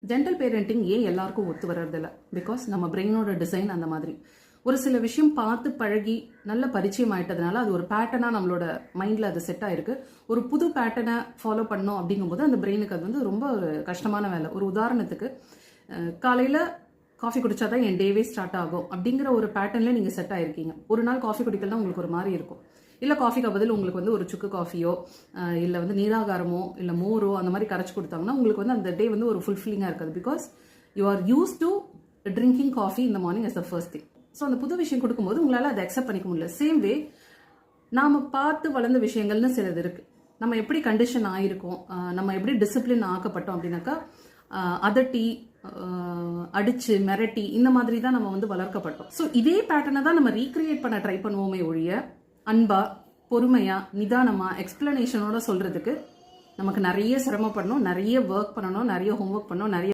Gentle parenting ஏன் எல்லாருக்கும் ஒத்து வர்றதில்ல? பிகாஸ் நம்ம பிரெயினோட டிசைன் அந்த மாதிரி. ஒரு சில விஷயம் பார்த்து பழகி நல்ல பரிச்சயம் ஆயிட்டதுனால அது ஒரு பேட்டர்னாக நம்மளோட மைண்டில் அது செட் ஆயிருக்கு. ஒரு புது பேட்டர்னை ஃபாலோ பண்ணோம் அப்படிங்கும்போது அந்த பிரெயினுக்கு அது வந்து ரொம்ப ஒரு கஷ்டமான வேலை. ஒரு உதாரணத்துக்கு, காலையில் காஃபி குடிச்சாதான் என் டேவே ஸ்டார்ட் ஆகும் அப்படிங்கிற ஒரு பேட்டர்னில் நீங்கள் செட் ஆயிருக்கீங்க. ஒரு நாள் காஃபி குடிக்கலாம் உங்களுக்கு ஒரு மாதிரி இருக்கும். இல்லை காஃபிக்கு பதில் உங்களுக்கு வந்து ஒரு சுக்கு காஃபியோ இல்லை வந்து நீராகாரமோ இல்லை மோரோ அந்த மாதிரி கரைச்சி கொடுத்தாங்கன்னா உங்களுக்கு வந்து அந்த டே வந்து ஒரு ஃபுல்ஃபில்லிங்காக இருக்காது. Because you are use to drinking coffee இந்த morning as the first thing. So அந்த புது விஷயம் கொடுக்கும்போது உங்களால் அதை அக்செப்ட் பண்ணிக்க முடியல. சேம் வே நாம் பார்த்து வளர்ந்த விஷயங்கள்னு சிலது இருக்குது. நம்ம எப்படி கண்டிஷன் ஆகிருக்கோம், நம்ம எப்படி டிசிப்ளின் ஆக்கப்பட்டோம் அப்படின்னாக்கா அதட்டி அடிச்சு மிரட்டி இந்த மாதிரி தான் நம்ம வந்து வளர்க்கப்பட்டோம். ஸோ இதே பேட்டர்னை தான் நம்ம ரீக்ரியேட் பண்ண ட்ரை பண்ணுவோமே ஒழிய அன்பா பொறுமையா நிதானமா எக்ஸ்பிளனேஷனோட சொல்றதுக்கு நமக்கு நிறைய சிரமப்படணும், நிறைய ஒர்க் பண்ணணும், நிறைய ஹோம்ஒர்க் பண்ணணும், நிறைய